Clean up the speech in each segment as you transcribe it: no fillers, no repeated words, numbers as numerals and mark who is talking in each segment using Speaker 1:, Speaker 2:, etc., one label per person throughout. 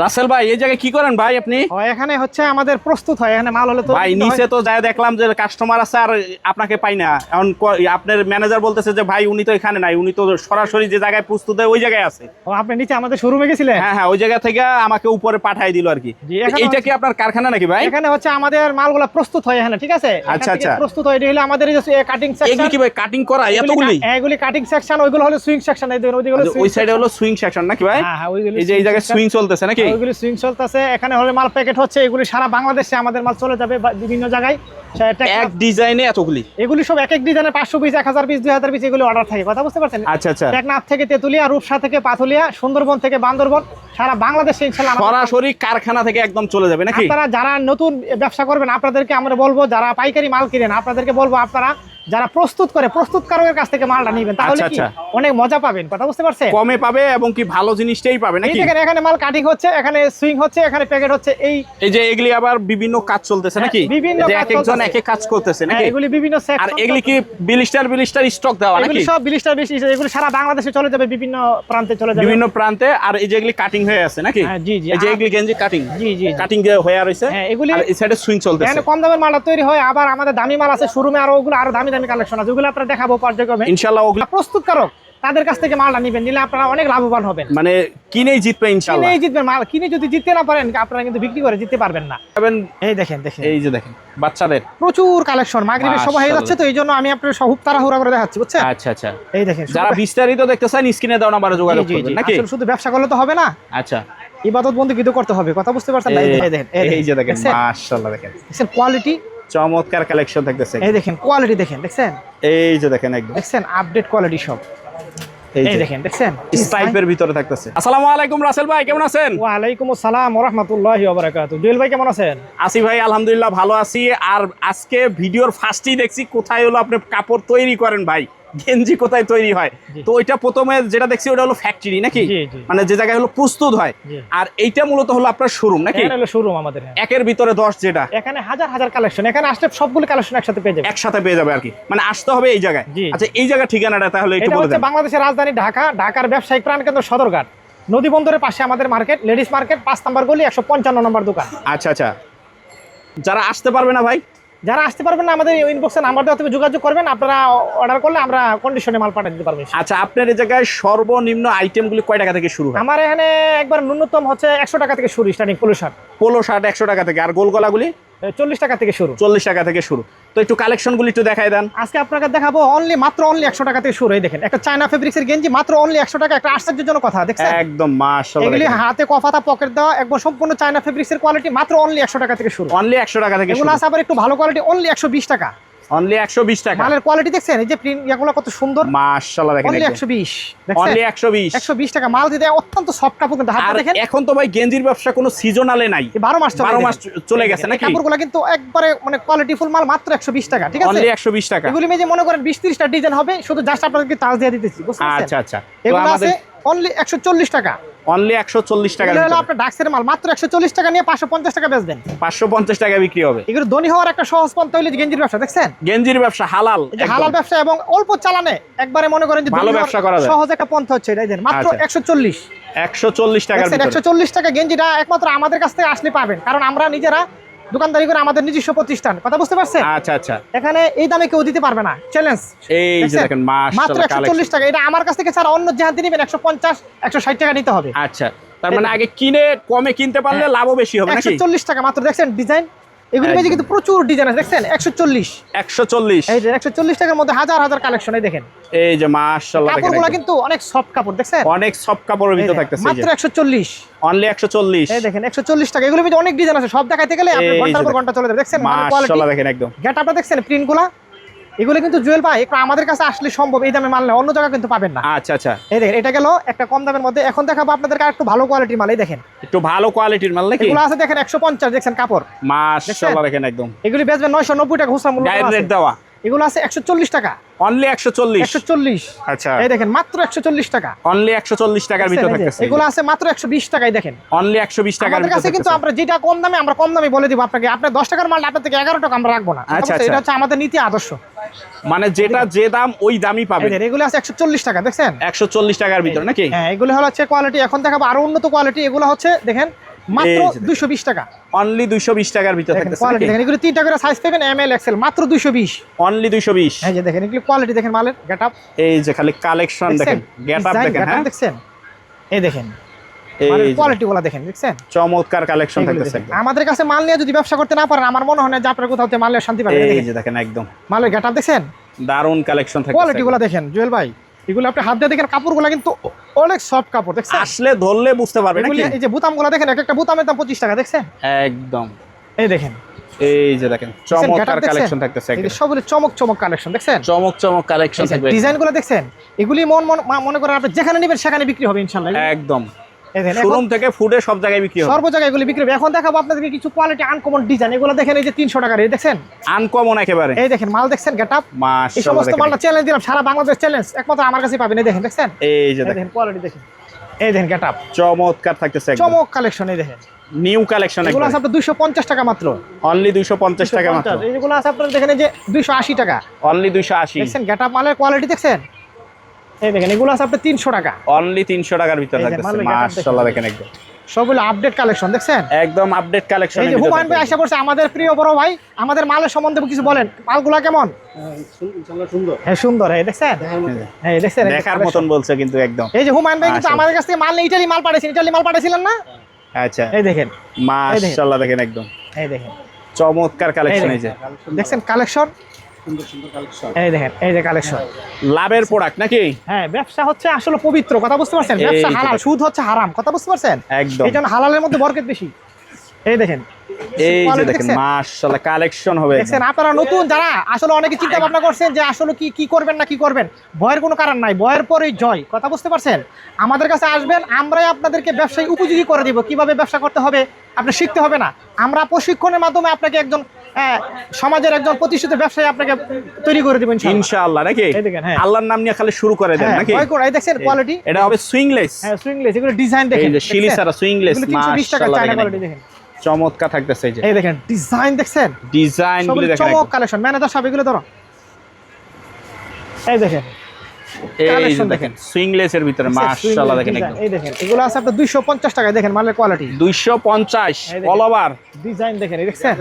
Speaker 1: রাসেল ভাই এই জায়গায় কি করেন ভাই আপনি?
Speaker 2: এখানে হচ্ছে আমাদের প্রস্তুত হয়, এখানে মাল হলে তো
Speaker 1: ভাই নিচে তো যাই দেখলাম যে কাস্টমার আছে আর আপনাকে পাই না। এখন আপনার ম্যানেজার বলতেছে যে ভাই উনি তো এখানে নাই, উনি তো সরাসরি যে জায়গায় প্রস্তুত হয় ওই জায়গায় আছে।
Speaker 2: আপনি নিচে আমাদের শোরুমে গেছিলেন?
Speaker 1: হ্যাঁ হ্যাঁ, ওই জায়গা থেকে আমাকে উপরে পাঠিয়ে দিল আর কি। এইটা কি আপনার কারখানা নাকি ভাই?
Speaker 2: এখানে হচ্ছে আমাদের মালগুলো প্রস্তুত হয় এখানে, ঠিক আছে?
Speaker 1: আচ্ছা আচ্ছা,
Speaker 2: প্রস্তুত হয়, এটা হলো আমাদের এই যে কাটিং সেকশন।
Speaker 1: এগুলি কি ভাই কাটিং করা এতগুলি?
Speaker 2: এগুলি কাটিং সেকশন, ওইগুলো হলো সুইং সেকশন। এই দেখুন
Speaker 1: ওই সাইডে হলো সুইং সেকশন নাকি ভাই?
Speaker 2: হ্যাঁ হ্যাঁ, ওইগুলো
Speaker 1: এই যে এই জায়গায় সুইং চলতেছে নাকি?
Speaker 2: ওইগুলো সুইং চলতেছে। এখানে হলো মাল প্যাকেট হচ্ছে, এগুলি সারা বাংলাদেশে আমাদের মাল চলে যাবে বিভিন্ন জায়গায়।
Speaker 1: এক ডিজাইনে এতগুলি?
Speaker 2: এগুলি সব এক এক ডিজাইনের 500 পিস, 1000 পিস, 2000 পিস এগুলো অর্ডার থাকে। কথা বুঝতে পারছেন?
Speaker 1: আচ্ছা আচ্ছা।
Speaker 2: টেকনাফ থেকে তেতুলিয়া, রূপসা থেকে পাথুলিয়া, সুন্দরবন থেকে বান্দরবন, সারা বাংলাদেশে ইনশাআল্লাহ
Speaker 1: সরাসরি কারখানা থেকে একদম চলে যাবে নাকি?
Speaker 2: আপনারা যারা নতুন ব্যবসা করবেন আপনাদেরকে আমরা বলবো, যারা পাইকারি মাল কিনেন আপনাদেরকে বলবো, আপনারা যারা প্রস্তুতকারকের কাছ থেকে মালটা নেবেন, তাহলে কি অনেক মজা পাবেন। কথা বুঝতে পারছেন?
Speaker 1: কমে পাবে এবং কি ভালো জিনিসটাই পাবে নাকি?
Speaker 2: এখানে মাল কাটিং হচ্ছে, এখানে সুইং হচ্ছে, এখানে প্যাকেট হচ্ছে। এই যে
Speaker 1: এগুলি আবার বিভিন্ন কাজ চলতেছে নাকি?
Speaker 2: বিভিন্ন
Speaker 1: একজন এক এক কাজ করতেছে নাকি?
Speaker 2: এগুলি বিভিন্ন সেকশন।
Speaker 1: আর এগুলি কি বিলিস্টার স্টক দেওয়া নাকি?
Speaker 2: এগুলি সব বিলিস্টার এগুলি সারা বাংলাদেশে চলে যাবে, বিভিন্ন প্রান্তে চলে যাবে,
Speaker 1: বিভিন্ন প্রান্তে। আর এই যে এগুলি কাটিং হয়ে আছে নাকি?
Speaker 2: হ্যাঁ জি জি।
Speaker 1: এই যে এগুলি গেঞ্জি কাটিং,
Speaker 2: জি জি,
Speaker 1: কাটিং হয়ে রয়েছে।
Speaker 2: হ্যাঁ, এগুলি
Speaker 1: আর এই সাইডে সুইং চলতেছে।
Speaker 2: এখানে কম দামের মালটা তৈরি হয়, আবার আমাদের দামি মাল আছে শোরুমে, আর ওগুলো আরো দামি দামি কালেকশন আছে, ওগুলো আপনারা দেখাবো পর্যায়ক্রমে
Speaker 1: ইনশাআল্লাহ। ওগুলো
Speaker 2: প্রস্তুতকারক তাদের কাছ থেকে মালটা নেবেন, নিলে আপনারা অনেক লাভবান হবেন।
Speaker 1: মানে কিনেই জিতবে ইনশাআল্লাহ।
Speaker 2: কিনেই জিতবেন। মাল কিনে যদি জিততে না পারেন আপনারা কিন্তু বিক্রি করে জিততে পারবেন না। এই দেখেন এই
Speaker 1: যে দেখেন বাচ্চাদের
Speaker 2: প্রচুর কালেকশন। মাগরিবের সময় হয়ে যাচ্ছে তো এইজন্য আমি আপনাদের সব তাড়াহুড়া করে দেখাচ্ছি, বুঝছেন?
Speaker 1: আচ্ছা আচ্ছা।
Speaker 2: এই দেখেন,
Speaker 1: যারা বিস্তারিত দেখতে চান স্ক্রিনে দাও নাম্বারে যোগাযোগ করবেন নাকি?
Speaker 2: আসলে শুধু ব্যবসা করলে তো হবে না,
Speaker 1: আচ্ছা
Speaker 2: ইবাদত বন্দেগী তো করতে হবে। কথা বুঝতে পারছেন?
Speaker 1: এই যে দেখেন মাশাআল্লাহ, দেখেন
Speaker 2: কোয়ালিটি,
Speaker 1: চমৎকার কালেকশন থাকতেছে।
Speaker 2: এই দেখেন কোয়ালিটি দেখছেন?
Speaker 1: এই যে দেখেন একদম
Speaker 2: দেখছেন আপডেট কোয়ালিটি সব। এই দেখেন
Speaker 1: স্ট্রাইপের ভিতরে থাকতেছে। আসসালামু আলাইকুম রাসেল ভাই, কেমন আছেন?
Speaker 2: ওয়া আলাইকুম আসসালাম ওয়া রাহমাতুল্লাহি ওয়া বারাকাতুহু। জুয়েল ভাই কেমন আছেন?
Speaker 1: আসি ভাই, আলহামদুলিল্লাহ ভালো আছি। আর আজকে ভিডিওর ফার্স্টেই দেখছি কোথায় হলো আপনি কাপড় তৈরি করেন ভাই, গেঞ্জি কোথায় তৈরি হয়। তো ওইটা প্রথমে যেটা দেখছি ওটা হলো ফ্যাক্টরি নাকি? মানে যে জায়গায় হলো প্রস্তুত হয়। আর এইটা মূলত হলো আপনার শোরুম নাকি?
Speaker 2: এটা হলো শোরুম আমাদের।
Speaker 1: একের ভিতরে 10 যেটা,
Speaker 2: এখানে হাজার হাজার কালেকশন। এখানে আসলে সবগুলো কালেকশন একসাথে পেয়ে যাবে,
Speaker 1: একসাথে পেয়ে যাবে আর কি। মানে আসতে হবে এই জায়গায়। আচ্ছা এই জায়গার ঠিকানাটা তাহলে একটু বলে দেন।
Speaker 2: বাংলাদেশের রাজধানী ঢাকা, ঢাকার ব্যবসায়িক প্রাণকেন্দ্র সদরঘাট, নদী বন্দরের পাশে আমাদের মার্কেট, লেডিস মার্কেট, 5 নম্বর গলি, 155 নম্বর দোকান।
Speaker 1: আচ্ছা আচ্ছা। যারা আসতে পারবে না ভাই,
Speaker 2: যারা আসতে পারবেন না আমাদের ইনবক্সে নাম্বার দেওয়া থেকে যোগাযোগ করবেন। আপনারা অর্ডার করলে আমরা কন্ডিশনে মাল পাঠিয়ে দিতে পারবো।
Speaker 1: আচ্ছা আপনার এই জায়গায় সর্বনিম্ন আইটেমগুলি কয় টাকা থেকে শুরু হয়?
Speaker 2: আমার এখানে একবার ন্যূনতম হচ্ছে 100 টাকা থেকে শুরু, স্টার্টিং পোলো শার্ট 100 টাকা থেকে। আর গোল গলাগুলি 40 টাকা থেকে শুরু। 40 টাকা থেকে শুরু। তো একটু কালেকশনগুলি একটু দেখাই দেন। আজকে আপনাকে দেখাবো মাত্র 100 টাকা থেকে শুরু। এই দেখেন একটা চায়না ফেব্রিক্সের গেঞ্জি মাত্র 100 টাকা। একটা আশ্চর্যজনক কথা দেখছেন?
Speaker 1: একদম মাশাআল্লাহ।
Speaker 2: এগুলি হাতে কফাতা পকেট দেওয়া, একদম সম্পূর্ণ চায়না ফেব্রিক্সের কোয়ালিটি, মাত্র 100 টাকা থেকে শুরু।
Speaker 1: 100 টাকা থেকে শুরু।
Speaker 2: এগুলো আছে আবার একটু ভালো কোয়ালিটি, 120 টাকা।
Speaker 1: 120 টাকা।
Speaker 2: মালের কোয়ালিটি দেখছেন? এই যে প্রিন্ট এগুলো কত সুন্দর,
Speaker 1: মাশাআল্লাহ। দেখেন
Speaker 2: 120
Speaker 1: 120
Speaker 2: টাকা মাল দিতে, অত্যন্ত সফট কাপড়। কিন্তু হাতে দেখেন,
Speaker 1: এখন তো ভাই গেঞ্জির ব্যবসা কোনো সিজনালে নাই,
Speaker 2: 12 মাস
Speaker 1: চলে গেছে নাকি?
Speaker 2: কাপড়গুলো কিন্তু একবারে মানে কোয়ালিটি ফুল মাল, মাত্র 120 টাকা। ঠিক আছে,
Speaker 1: 120 টাকা।
Speaker 2: এগুলি যে মনে করেন 20-30টা ডিজাইন হবে, শুধু জাস্ট আপনাদেরকে টাচ দিয়ে দিতেছি, বুঝছেন?
Speaker 1: আচ্ছা আচ্ছা।
Speaker 2: এগুলো আছে অনলি 140 টাকা।
Speaker 1: অনলি 140 টাকা।
Speaker 2: এগুলো হলো আপনার ডাক্সের মাল, মাত্র 140 টাকা নিয়ে 550 টাকা বেচবেন।
Speaker 1: 550 টাকা বিক্রি হবে।
Speaker 2: এগুলো ধনী হওয়ার একটা সহজ পন্থা হইলে গেঞ্জির ব্যবসা। দেখছেন?
Speaker 1: গেঞ্জির ব্যবসা হালাল,
Speaker 2: হালাল ব্যবসা, এবং অল্প চালানে একবারে মনে করেন যে
Speaker 1: ভালো ব্যবসা করা যায়।
Speaker 2: সহজ একটা পন্থা হচ্ছে এটা। দেন মাত্র
Speaker 1: 140 টাকা।
Speaker 2: 140 টাকা গেঞ্জিটা একমাত্র আমাদের কাছ থেকে আসলে পাবেন, কারণ আমরা নিজেরা দোকানদারি করে, আমাদের নিজস্ব প্রতিষ্ঠান। কথা বুঝতে পারছেন?
Speaker 1: আচ্ছা আচ্ছা।
Speaker 2: এখানে এই দামে কেউ দিতে পারবে না, চ্যালেঞ্জ।
Speaker 1: এই যে দেখেন
Speaker 2: মাত্র 140 টাকা। এটা আমার কাছ থেকে ছাড়া অন্য যেখানে নিবেন 150-160 টাকা নিতে হবে।
Speaker 1: আচ্ছা, তার মানে আগে কিনে কমে কিনতে পারলে লাভও বেশি হবে নাকি?
Speaker 2: 140 টাকা মাত্র। দেখছেন ডিজাইন, এগুলো মধ্যে কিন্তু প্রচুর ডিজাইন আছে। দেখছেন 140
Speaker 1: এই
Speaker 2: যে 140 টাকার মধ্যে হাজার হাজার কালেকশন। এই দেখেন,
Speaker 1: এই যে মাশাআল্লাহ,
Speaker 2: কাপড়গুলো কিন্তু অনেক সফট কাপড়। দেখছেন?
Speaker 1: অনেক সফট কাপড়ের ভিতর থাকতেছে।
Speaker 2: মাত্র 140,
Speaker 1: অনলি 140।
Speaker 2: এই দেখেন 140 টাকা। এগুলোর মধ্যে অনেক ডিজাইন আছে, সব দেখাইতে গেলে আপনি ঘন্টার পর ঘন্টা চলে যাবে। দেখছেন
Speaker 1: মাশাআল্লাহ, দেখেন একদম
Speaker 2: গেটআপটা দেখছেন, প্রিন্টগুলো। এগুলো কিন্তু জুয়েল ভাই একটু আমাদের কাছে আসলে সম্ভব, এই দামে মাল না, অন্য জায়গায় কিন্তু পাবেন না।
Speaker 1: আচ্ছা আচ্ছা।
Speaker 2: এই দেখেন, এটা গেল একটা কম দামের মধ্যে। এখন দেখাবো আপনাদেরকে একটু ভালো কোয়ালিটির মাল। এই দেখেন
Speaker 1: একটু ভালো কোয়ালিটির মাল নাকি?
Speaker 2: এগুলো আছে দেখেন 150। দেখছেন কাপড়,
Speaker 1: মাশাআল্লাহ, দেখেন একদম।
Speaker 2: এগুলি বেচবেন 990 টাকা খুচরা মূল্য।
Speaker 1: গায়ের রেট দেওয়া?
Speaker 2: এগুলো আছে 140 টাকা।
Speaker 1: অনলি 140।
Speaker 2: 140।
Speaker 1: আচ্ছা,
Speaker 2: এই দেখেন মাত্র 140 টাকা।
Speaker 1: অনলি 140 টাকার ভিতর থাকতেছে।
Speaker 2: এগুলো আছে মাত্র 120 টাকায় দেখেন।
Speaker 1: অনলি 120 টাকার
Speaker 2: আমাদের
Speaker 1: ভিতর
Speaker 2: কাছে কিন্তু আমরা যেটা কম দামে আমরা কম দামে বলে দিব আপনাকে। আপনার 10 টাকার মাল আপনার থেকে 11 টাকা আমরা রাখবো না।
Speaker 1: আচ্ছা,
Speaker 2: এটা হচ্ছে আমাদের নীতি আদর্শ।
Speaker 1: মানে যেটা যে দাম ওই দামই পাবেন।
Speaker 2: এগুলো আছে 140 টাকা দেখছেন,
Speaker 1: 140 টাকার ভিতর নাকি?
Speaker 2: হ্যাঁ, এগুলো হচ্ছে কোয়ালিটি। এখন দেখাবো আরো উন্নত কোয়ালিটি। এগুলো হচ্ছে দেখেন মাত্র 220 টাকা।
Speaker 1: অনলি 220 টাকার ভিতর থাকতেছে।
Speaker 2: কোয়ালিটি দেখেন, এগুলো 3টা করে সাইজ পাবেন, এম এল এক্সেল, মাত্র 220।
Speaker 1: অনলি 220।
Speaker 2: এই যে দেখেন এগুলো কোয়ালিটি দেখেন মালের গেটআপ।
Speaker 1: এই যে খালি কালেকশন দেখেন, গেটআপ দেখেন। হ্যাঁ
Speaker 2: দেখছেন, এই দেখেন
Speaker 1: এই
Speaker 2: কোয়ালিটি গুলো দেখেন, দেখছেন
Speaker 1: চমৎকার কালেকশন থাকতেছে।
Speaker 2: আমাদের কাছে মাল নিয়ে যদি ব্যবসা করতে না পারেন, আমার মনে হয় না যে আপনারা কোথাও মালের শান্তি পাবেন।
Speaker 1: এই যে দেখেন একদম
Speaker 2: মালের গেটআপ দেখছেন,
Speaker 1: দারুন কালেকশন থাকতেছে।
Speaker 2: কোয়ালিটি গুলো দেখেন জুয়েল ভাই, এগুলো আপনি হাত দিয়ে দেখেন, কাপড়গুলো কিন্তু অনেক সফট কাপড় দেখছেন।
Speaker 1: আসলে ধরলে বুঝতে পারবেন নাকি?
Speaker 2: এই যে বুতামগুলো দেখেন, একটা বুতামের দাম 25 টাকা দেখছেন।
Speaker 1: একদম
Speaker 2: এই দেখেন,
Speaker 1: এই যে দেখেন চমৎকার কালেকশন থাকতেছে।
Speaker 2: এই সবগুলো চমক চমক কালেকশন দেখছেন,
Speaker 1: চমক চমক কালেকশন থাকবে।
Speaker 2: ডিজাইনগুলো দেখছেন, এগুলি মনে করেন আপনি যেখানে নেবেন সেখানে বিক্রি হবে ইনশাআল্লাহ।
Speaker 1: একদম শোরুম থেকে ফুডে সব জায়গায় বিক্রি হবে,
Speaker 2: সর্ব জায়গায় এগুলি বিক্রি হবে। এখন দেখাবো আপনাদেরকে কিছু কোয়ালিটি আনকমন ডিজাইন। এগুলো দেখেন, এই যে 300 টাকার, এই দেখছেন
Speaker 1: আনকমন একেবারে।
Speaker 2: এই দেখেন মাল দেখছেন গেটআপ, এই
Speaker 1: মাশাআল্লাহ।
Speaker 2: সমস্ত মালটা চ্যালেঞ্জ দিলাম, সারা বাংলাদেশ চ্যালেঞ্জ একমাত্র আমার কাছে পাবেন। এই দেখেন, দেখছেন
Speaker 1: এই যে
Speaker 2: দেখেন কোয়ালিটি দেখেন, এই দেখেন গেটআপ
Speaker 1: চমৎকার থাকতেছে, একদম
Speaker 2: চমক কালেকশন। এই দেখেন
Speaker 1: নিউ কালেকশন।
Speaker 2: এগুলো আছে আপনার 250 টাকা মাত্র।
Speaker 1: অনলি 250 টাকা মাত্র।
Speaker 2: এইগুলো আছে আপনার দেখেন, এই যে 280 টাকা।
Speaker 1: অনলি 280।
Speaker 2: দেখছেন গেটআপ মালের কোয়ালিটি দেখছেন, এই দেখেন এগুলো আছে আপনার 300 টাকা।
Speaker 1: অনলি 300 টাকার ভিতর থাকতেছে। মাশাআল্লাহ দেখেন একদম
Speaker 2: সবগুলো আপডেট কালেকশন দেখছেন,
Speaker 1: একদম আপডেট কালেকশন।
Speaker 2: এই যে হুমায়ুন ভাই আশা করছে, আমাদের প্রিয় বড় ভাই, আমাদের মালের সম্বন্ধে কিছু বলেন। মালগুলো কেমন?
Speaker 3: সুন্দর।
Speaker 2: হ্যাঁ সুন্দর, এই দেখছেন, এই দেখছেন
Speaker 1: দেখার মতন বলছে কিন্তু একদম।
Speaker 2: এই যে হুমায়ুন ভাই কিন্তু আমাদের কাছ থেকে মাল ইটালি মাল পাঠিয়েছেন, ইটালি মাল পাঠিয়েছিলেন না?
Speaker 1: আচ্ছা,
Speaker 2: এই দেখেন
Speaker 1: মাশাআল্লাহ দেখেন একদম,
Speaker 2: এই দেখেন
Speaker 1: চমৎকার কালেকশন। এই যে
Speaker 2: দেখছেন কালেকশন,
Speaker 3: সুন্দর কালেকশন।
Speaker 2: এই দেখেন, এই যে কালেকশন।
Speaker 1: লাভের প্রোডাক্ট নাকি?
Speaker 2: হ্যাঁ, ব্যবসা হচ্ছে আসলে পবিত্র, কথা বুঝতে পারছেন? ব্যবসা হালাল, সুদ হচ্ছে হারাম, কথা বুঝতে পারছেন?
Speaker 1: একদম।
Speaker 2: এই জন্য হালালের মধ্যে বরকত বেশি। এই দেখেন,
Speaker 1: এই যে দেখেন মাশাআল্লাহ কালেকশন হবে।
Speaker 2: দেখছেন আপনারা নতুন যারা আসলে অনেকে চিন্তা ভাবনা করছেন যে আসলে কি করবেন না কি করবেন, ভয়ের কোনো কারণ নাই, ভয়ের পরেই জয়, কথা বুঝতে পারছেন? আমাদের কাছে আসবেন, আমরাই আপনাদেরকে ব্যবসায়ী উপযোগী করে দিব। কিভাবে ব্যবসা করতে হবে আপনি শিখতে হবে না, আমরা প্রশিক্ষণের মাধ্যমে আপনাকে একজন সমাজের একজন প্রতিষ্ঠিত ব্যবসায়ী আপনাকে তৈরি করে দিব
Speaker 1: ইনশাআল্লাহ নাকি? আল্লাহর নাম নিয়ে খালি শুরু করে দেন নাকি?
Speaker 2: এই দেখছেন কোয়ালিটি,
Speaker 1: এটা হবে সুইংলেস।
Speaker 2: হ্যাঁ সুইংলেস, এগুলো ডিজাইন দেখেন,
Speaker 1: এই যে শিলি সারা সুইংলেস।
Speaker 2: 320 টাকা চায়না কোয়ালিটি দেখেন,
Speaker 1: চমৎকার থাকতেছে। এই যে
Speaker 2: এই দেখেন ডিজাইন দেখছেন,
Speaker 1: ডিজাইন গুলো দেখেন,
Speaker 2: চমক কালেকশন। ম্যানেজার সব এগুলো ধরো, এই দেখেন,
Speaker 1: এই যে দেখেন সুইংলেস এর ভিতরে মাশাআল্লাহ দেখেন একদম।
Speaker 2: এই দেখেন এগুলো আছে আপনার 250 টাকা। দেখেন মালের কোয়ালিটি
Speaker 1: 250 অল ওভার
Speaker 2: ডিজাইন দেখেন, এই দেখছেন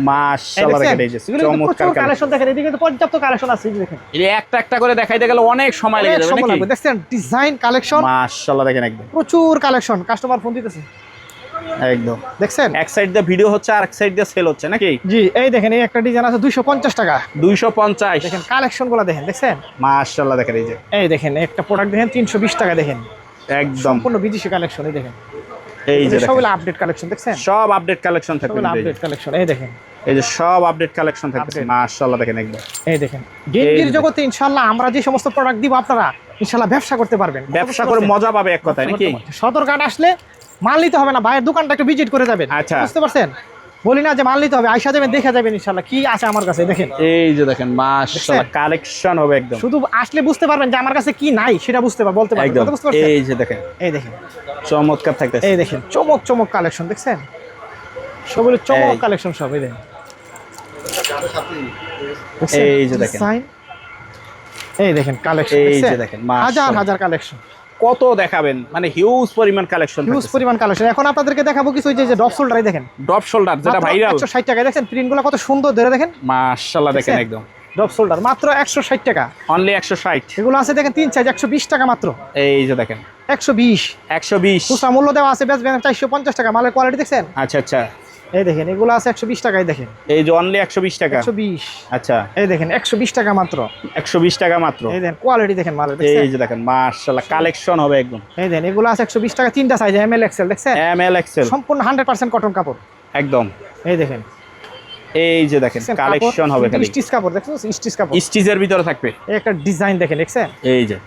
Speaker 1: মাশাআল্লাহ দেখেন। এই যে চমৎকার
Speaker 2: কালেকশন দেখেন, এদিকে তো পর্যাপ্ত কালেকশন আছে। এই দেখেন,
Speaker 1: এই একটা একটা করে দেখাইতে গেলে অনেক সময় লেগে যাবে নাকি?
Speaker 2: দেখছেন ডিজাইন কালেকশন
Speaker 1: মাশাআল্লাহ দেখেন একদম
Speaker 2: প্রচুর কালেকশন। কাস্টমার ফোন দিতেছে
Speaker 1: একদম,
Speaker 2: দেখছেন
Speaker 1: এক সাইড দিয়ে ভিডিও হচ্ছে আর এক সাইড দিয়ে সেল হচ্ছে নাকি?
Speaker 2: জি, এই দেখেন এই একটা ডিজাইন আছে 250 টাকা।
Speaker 1: 250
Speaker 2: দেখেন কালেকশনগুলো দেখেন, দেখছেন
Speaker 1: মাশাআল্লাহ দেখেন। এই যে
Speaker 2: এই দেখেন একটা প্রোডাক্ট দেখেন 320 টাকা। দেখেন
Speaker 1: একদম
Speaker 2: সম্পূর্ণ বিদেশি কালেকশন। এই দেখেন,
Speaker 1: এই যে
Speaker 2: সবগুলো আপডেট কালেকশন দেখছেন,
Speaker 1: সব আপডেট কালেকশন থাকবে।
Speaker 2: সবগুলো আপডেট কালেকশন। এই দেখেন,
Speaker 1: এই যে সব আপডেট কালেকশন থাকবে মাশাআল্লাহ দেখেন একদম।
Speaker 2: এই দেখেন গেঞ্জির জগতে ইনশাআল্লাহ আমরা যে সমস্ত প্রোডাক্ট দিব আপনারা ইনশাআল্লাহ ব্যবসা করতে পারবেন,
Speaker 1: ব্যবসা করে মজা পাবে এক কথায় নাকি?
Speaker 2: সদরঘাট আসলে মাল নিতে হবে না, ভাইয়ের দোকানটা একটু ভিজিট করে যাবেন।
Speaker 1: আচ্ছা,
Speaker 2: বুঝতে পারছেন? বলি না যে মাল নিতে হবে, আয়সা যাবেন, দেখে যাবেন ইনশাআল্লাহ কি আছে আমার কাছে। দেখেন
Speaker 1: এই যে দেখেন মাশাআল্লাহ কালেকশন হবে একদম।
Speaker 2: শুধু আসলে বুঝতে পারবেন যে আমার কাছে কি নাই সেটা বুঝতে বলতে পারবেন,
Speaker 1: একদম।
Speaker 2: বুঝতে পারছেন?
Speaker 1: এই যে দেখেন,
Speaker 2: এই দেখেন
Speaker 1: চমৎকার থাকতেছে।
Speaker 2: এই দেখেন চমক চমক কালেকশন দেখছেন, সবগুলো চমক কালেকশন সব। এই দেখেন,
Speaker 1: এই যে দেখেন,
Speaker 2: এই দেখেন কালেকশন,
Speaker 1: এই যে দেখেন
Speaker 2: হাজার হাজার কালেকশন।
Speaker 1: কত দেখাবেন, মানে হিউজ পরিমাণ কালেকশন,
Speaker 2: হিউজ পরিমাণ কালেকশন। এখন আপনাদেরকে দেখাবো কিছু যে ডপ শোল্ডার। দেখেন
Speaker 1: ডপ শোল্ডার যেটা ভাইরাল
Speaker 2: 160 টাকা। দেখেন প্রিন্টগুলো কত সুন্দর ধরে দেখেন
Speaker 1: মাশাআল্লাহ দেখেন একদম।
Speaker 2: ডপ শোল্ডার মাত্র 160 টাকা,
Speaker 1: অনলি 160।
Speaker 2: এগুলো আছে দেখেন 3 সাইজ 120 টাকা মাত্র।
Speaker 1: এই যে দেখেন
Speaker 2: 120 খুচরা মূল্য দেওয়া আছে, বেচবেন 450 টাকা। মালের কোয়ালিটি দেখছেন?
Speaker 1: আচ্ছা আচ্ছা,
Speaker 2: এই দেখেন এগুলো আছে 120 টাকায়। দেখেন
Speaker 1: এই যে অনলি 120 টাকা।
Speaker 2: 120
Speaker 1: আচ্ছা,
Speaker 2: এই দেখেন 120 টাকা মাত্র।
Speaker 1: 120 টাকা মাত্র।
Speaker 2: এই দেখেন কোয়ালিটি দেখেন মালের,
Speaker 1: এই যে দেখেন মাশাআল্লাহ কালেকশন হবে একদম।
Speaker 2: এই দেখেন এগুলো আছে 120 টাকা, 3টা সাইজ এম এল এক্সেল। দেখছেন
Speaker 1: এম এল এক্সেল
Speaker 2: সম্পূর্ণ 100% কটন কাপড়
Speaker 1: একদম।
Speaker 2: এই দেখেন
Speaker 1: এই যে দেখেন কালেকশন হবে খালি
Speaker 2: স্টিচ কাপড় দেখছো, স্টিচ কাপড়
Speaker 1: স্টিচের ভিতরে থাকবে।
Speaker 2: এই একটা ডিজাইন দেখেন, দেখছেন?
Speaker 1: এই যে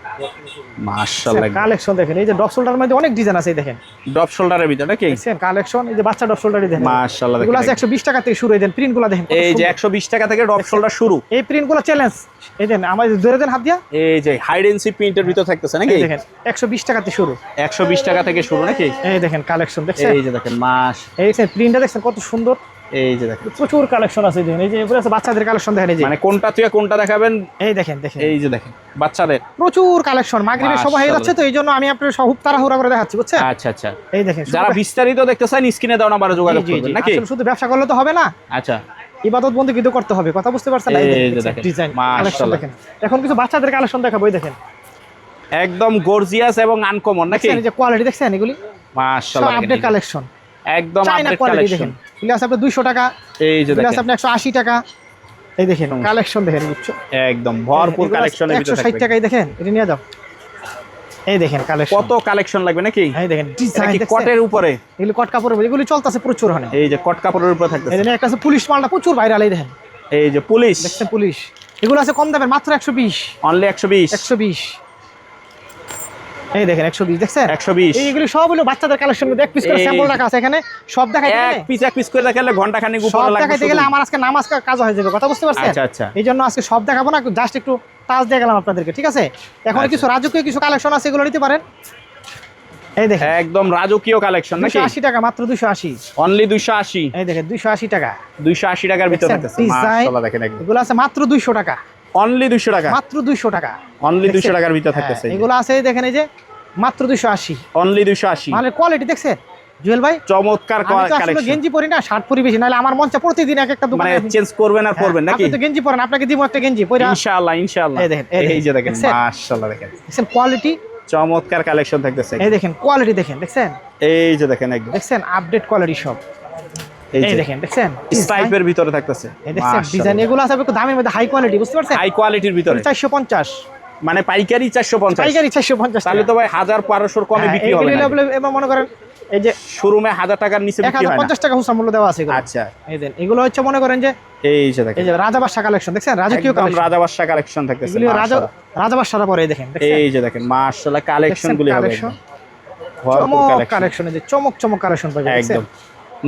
Speaker 1: মাশাআল্লাহ
Speaker 2: কালেকশন দেখেন, এই যে ডপ শোল্ডারের মধ্যে অনেক ডিজাইন আছে, এই দেখেন
Speaker 1: ড্রপ শোল্ডারের ভিতরে নাকি?
Speaker 2: দেখছেন কালেকশন, এই যে বাচ্চা ডপ শোল্ডারই দেখেন
Speaker 1: মাশাআল্লাহ
Speaker 2: এগুলো আছে
Speaker 1: দেখেন
Speaker 2: 120 টাকা থেকে শুরু। এই দেন প্রিন্টগুলো দেখেন,
Speaker 1: এই যে 120 টাকা থেকে ড্রপ শোল্ডার শুরু।
Speaker 2: এই প্রিন্টগুলো চ্যালেঞ্জ। এই দেন আমার ধরে দেন হাত দিয়া,
Speaker 1: এই যে হাইড এন্ড সিক প্রিন্টের ভিতর থাকতেছে নাকি?
Speaker 2: এই দেখেন 120 টাকা থেকে শুরু,
Speaker 1: 120 টাকা থেকে শুরু নাকি?
Speaker 2: এই দেখেন কালেকশন দেখছেন,
Speaker 1: এই যে দেখেন মাস,
Speaker 2: এই দেখেন প্রিন্টটা দেখছেন কত সুন্দর,
Speaker 1: এই যে দেখেন
Speaker 2: প্রচুর কালেকশন আছে। দেখেন এই যে এগুলো আছে বাচ্চাদের কালেকশন দেখেন, এই যে
Speaker 1: মানে কোনটা থেকে কোনটা দেখাবেন?
Speaker 2: এই দেখেন দেখেন
Speaker 1: এই যে দেখেন বাচ্চাদের
Speaker 2: প্রচুর কালেকশন। মাগরিবের সময় হয়ে যাচ্ছে তো এই জন্য আমি আপনাদের সব তাড়াহুড়া করে দেখাচ্ছি, বুঝছেন?
Speaker 1: আচ্ছা আচ্ছা,
Speaker 2: এই দেখেন
Speaker 1: যারা বিস্তারিত দেখতে চান স্ক্রিনে দাও নাম্বারে যোগাযোগ
Speaker 2: জি, জি,
Speaker 1: করবেন নাকি?
Speaker 2: আসলে শুধু ব্যবসা করলে তো হবে না,
Speaker 1: আচ্ছা
Speaker 2: ইবাদত বন্ধু কিন্তু করতে হবে, কথা বুঝতে পারছেন?
Speaker 1: এই যে দেখেন,
Speaker 2: ডিজাইন কালেকশন
Speaker 1: মাশাআল্লাহ।
Speaker 2: দেখেন। এখন কিছু বাচ্চাদের কালেকশন দেখাবো, এই দেখেন
Speaker 1: একদম গর্জিয়াস এবং আনকমন নাকি?
Speaker 2: দেখছেন এই যে কোয়ালিটি দেখছেন, এগুলি সব
Speaker 1: মাশাআল্লাহ
Speaker 2: আপডেট কালেকশন,
Speaker 1: একদম
Speaker 2: চাইনা
Speaker 1: আপডেট
Speaker 2: কোয়ালিটি
Speaker 1: কালেকশন।
Speaker 2: দেখেন। এগুলি আছে আপনার 200 টাকা,
Speaker 1: এই যে
Speaker 2: এগুলি আছে
Speaker 1: দেখেন
Speaker 2: আপনার 180 টাকা। এই দেখেন কালেকশন দেখেন, বুঝছো?
Speaker 1: একদম ভরপুর কালেকশনের ভিতরে
Speaker 2: 160
Speaker 1: থাকবে।
Speaker 2: টাকাই দেখেন, এটা নিয়ে যাও। এই দেখেন কালেকশন,
Speaker 1: কত কালেকশন লাগবে নাকি?
Speaker 2: এই দেখেন
Speaker 1: এটা
Speaker 2: ডিজাইন
Speaker 1: কি
Speaker 2: দেখছেন,
Speaker 1: কটের উপরে?
Speaker 2: এগুলি কট কাপড়ের মধ্যে, এগুলি চলতেছে প্রচুর হানে।
Speaker 1: এই যে কট কাপড়ের উপরে
Speaker 2: এই
Speaker 1: থাকতেছে।
Speaker 2: দেখেন একটা আছে পুলিশ মালটা প্রচুর ভাইরাল, এই দেখেন
Speaker 1: এই যে পুলিশ
Speaker 2: দেখছেন পুলিশ, এগুলো আছে কম দামের মাত্র 120,
Speaker 1: অনলি 120
Speaker 2: 120। এই দেখেন 120 দেখছেন,
Speaker 1: 120
Speaker 2: এইগুলি সব হলো বাচ্চাদের কালেকশন। এক পিস করে
Speaker 1: এই
Speaker 2: স্যাম্পল রাখা আছে এখানে, সব দেখাইতে
Speaker 1: এক
Speaker 2: গেলে
Speaker 1: পিস করে দেখালে ঘন্টা খানিক
Speaker 2: সব
Speaker 1: উপরে লাগবে
Speaker 2: দেখাইতে
Speaker 1: শুধু।
Speaker 2: গেলে আমার আজকে নামাজ কাজ হয়ে যাবে, কথা বুঝতে পারছেন?
Speaker 1: আচ্ছা আচ্ছা,
Speaker 2: এই জন্য আজকে সব দেখাবো না, জাস্ট একটু টাচ দিয়ে গেলাম আপনাদেরকে, ঠিক আছে? এখন
Speaker 1: আচ্ছা।
Speaker 2: কিছু রাজকীয় কিছু কালেকশন আছে, এগুলো নিতে পারেন। এই দেখেন
Speaker 1: একদম রাজকীয় কালেকশন নাকি?
Speaker 2: 280 টাকা, মাত্র 280।
Speaker 1: অনলি 280,
Speaker 2: এই দেখেন 280 টাকা,
Speaker 1: 280 টাকার ভিতরে
Speaker 2: দেখছেন?
Speaker 1: থাকতেছে।
Speaker 2: ডিজাইন
Speaker 1: মাশাআল্লাহ দেখেন একদম
Speaker 2: এগুলো আছে মাত্র 200 টাকা,
Speaker 1: অনলি 200 টাকা,
Speaker 2: মাত্র 200 টাকা,
Speaker 1: অনলি 200
Speaker 2: দেখছেন?
Speaker 1: টাকার ভিতরে
Speaker 2: হ্যাঁ,
Speaker 1: থাকতেছে।
Speaker 2: এগুলো আছে এই দেখেন, এই যে মাত্র 280,
Speaker 1: অনলি 280,
Speaker 2: মানে কোয়ালিটি দেখছেন জুয়েল ভাই?
Speaker 1: চমৎকার
Speaker 2: আমি তো আসলে
Speaker 1: কালেকশন।
Speaker 2: গেঞ্জি পরি না, শার্ট পরি বেশি, নাহলে আমার মঞ্চে প্রতিদিন এক একটা দোকানে
Speaker 1: মানে চেঞ্জ করবেন আর পরবেন নাকি?
Speaker 2: আপনি তো গেঞ্জি পরেন, আপনাকে দিব একটা গেঞ্জি পরে।
Speaker 1: ইনশাআল্লাহ ইনশাআল্লাহ।
Speaker 2: এই দেখেন,
Speaker 1: এই যে দেখেন
Speaker 2: দেখছেন?
Speaker 1: মাশাআল্লাহ দেখেন
Speaker 2: দেখছেন কোয়ালিটি,
Speaker 1: চমৎকার কালেকশন থাকতেছে।
Speaker 2: এই দেখেন কোয়ালিটি দেখেন, দেখছেন?
Speaker 1: এই যে দেখেন একদম
Speaker 2: দেখছেন আপডেট কোয়ালিটি সব, এই দেখেন দেখছেন
Speaker 1: স্ট্রাইপের ভিতরে থাকতেছে।
Speaker 2: এই দেখছেন ডিজাইন, এগুলো আছে একটু দামের মধ্যে হাই কোয়ালিটি, বুঝতে পারছেন?
Speaker 1: হাই কোয়ালিটির ভিতরে
Speaker 2: 450,
Speaker 1: মানে পাইকারি 450,
Speaker 2: পাইকারি 450।
Speaker 1: তাহলে তো ভাই 1000-1200 কমে বিক্রি হবে না।
Speaker 2: এবার মনে করেন এই যে
Speaker 1: শোরুমে 1000 টাকার নিচে বিক্রি হয় না।
Speaker 2: 1050 টাকা হুসা মূল্য দেওয়া আছে এগুলো।
Speaker 1: আচ্ছা,
Speaker 2: এই দেন এগুলো হচ্ছে মনে করেন যে
Speaker 1: এই যে দেখেন
Speaker 2: এই যে রাজাবাদশা কালেকশন, দেখছেন? রাজকীয়
Speaker 1: একদম
Speaker 2: কালেকশন,
Speaker 1: রাজাবাদশা কালেকশন থাকতেছে।
Speaker 2: এগুলো রাজাবাদশারা পরে দেখেন, দেখছেন?
Speaker 1: এই যে দেখেন মাশাআল্লাহ কালেকশন গুলি হবে
Speaker 2: কালেকশন
Speaker 1: ভরপুর
Speaker 2: চমক
Speaker 1: কালেকশন
Speaker 2: কালেকশন, এই যে চমক চমক কালেকশন পাবেন, দেখছেন?
Speaker 1: একদম।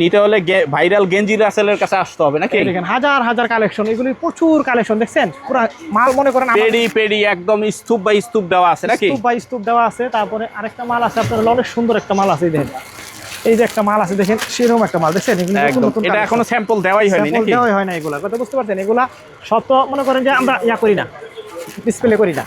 Speaker 1: নিতে হলে ভাইরাল গেঞ্জি রাসেলের কাছে আসতে হবে নাকি?
Speaker 2: এই দেখেন হাজার হাজার কালেকশন, এগুলি প্রচুর কালেকশন, দেখছেন? পুরো মাল মনে করেন
Speaker 1: পেডি একদম স্তূপ বাই স্তূপ দেওয়া আছে নাকি?
Speaker 2: স্তূপ বাই স্তূপ দেওয়া আছে। তারপরে আরেকটা মাল আছে আপনার অনেক সুন্দর একটা মাল আছে, এই দেখেন এই যে একটা মাল আছে, দেখেন সেরকম একটা মাল, দেখছেন? এগুলো নতুন
Speaker 1: একদম
Speaker 2: নতুন
Speaker 1: এটা
Speaker 2: collection।
Speaker 1: এখনো স্যাম্পল দেওয়াই হয়নি
Speaker 2: Sample
Speaker 1: নাকি?
Speaker 2: দেওয়াই হয় না এগুলা, কথা বুঝতে পারছেন? এগুলা সব তো মনে করেন যে আমরা করি না, ডিসপ্লে করি না,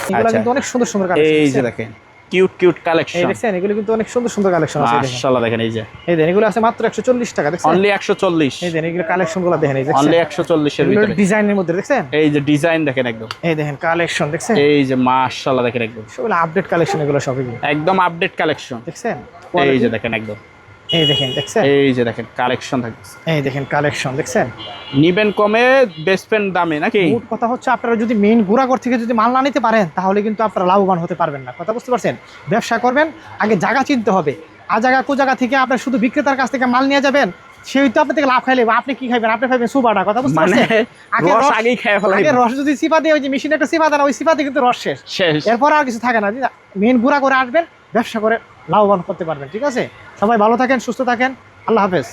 Speaker 2: এগুলা
Speaker 1: আচ্ছা।
Speaker 2: কিন্তু অনেক সুন্দর সুন্দর কালেকশন।
Speaker 1: এই যে দেখেন কিউট
Speaker 2: এই
Speaker 1: কালেকশন
Speaker 2: দেখছেন এগুলো কিন্তু অনেক সুন্দর সুন্দর কালেকশন আছে, এই দেখেন।
Speaker 1: মাশাআল্লাহ দেখেন এই যে
Speaker 2: এই দেখেন এগুলো আছে মাত্র 140 টাকা, দেখছেন?
Speaker 1: অনলি 140,
Speaker 2: এই দেখেন এগুলো কালেকশন গুলো দেখেন, এই
Speaker 1: অনলি
Speaker 2: দেখছেন
Speaker 1: 140 এর
Speaker 2: এগুলো
Speaker 1: ভিতরে।
Speaker 2: ডিজাইনের মধ্যে, দেখছেন?
Speaker 1: এই যে ডিজাইন দেখেন একদম,
Speaker 2: এই দেখেন কালেকশন, দেখছেন?
Speaker 1: এই যে মাশাআল্লাহ দেখেন একদম
Speaker 2: সবগুলো আপডেট কালেকশন, এগুলো সব এগুলো,
Speaker 1: একদম আপডেট কালেকশন।
Speaker 2: দেখছেন?
Speaker 1: এই যে দেখেন একদম,
Speaker 2: এই দেখেন, দেখছেন?
Speaker 1: এই যে দেখেন কালেকশন থাকতেছে।
Speaker 2: এই দেখেন কালেকশন, দেখছেন?
Speaker 1: নিবেন কমে বেসপেন দামে নাকি?
Speaker 2: মোট কথা হচ্ছে আপনারা যদি মেইন গুড়াগড় থেকে যদি মাল না নিতে পারেন তাহলে কিন্তু আপনারা লাভবান হতে পারবেন না, কথা বুঝতে পারছেন? ব্যবসা করবেন আগে জায়গা চিনতে হবে, আর জায়গা কো জায়গা থেকে আপনার শুধু বিক্রেতার কাছ থেকে মাল নিয়ে যাবেন, সেই তো আপনার থেকে লাভ খাইলে আপনি কি খাইবেন? আপনি খাইবেন সুবাটা, কথা বুঝতে
Speaker 1: মানে
Speaker 2: পারছেন? আগে
Speaker 1: রস আগেই খেয়ে ফেলাই।
Speaker 2: আগে রস যদি সিপা দিয়ে ওই যে মেশিনে একটা সিপা দেন, ওই সিপাতে কিন্তু রস শেষ,
Speaker 1: শেষ।
Speaker 2: এরপর আর কিছু থাকে না। মেইন গুড়া করে আসবেন, ব্যবসা করে লাভবান করতে পারবেন, ঠিক আছে? সবাই ভালো থাকেন, সুস্থ থাকেন, আল্লাহ হাফেজ।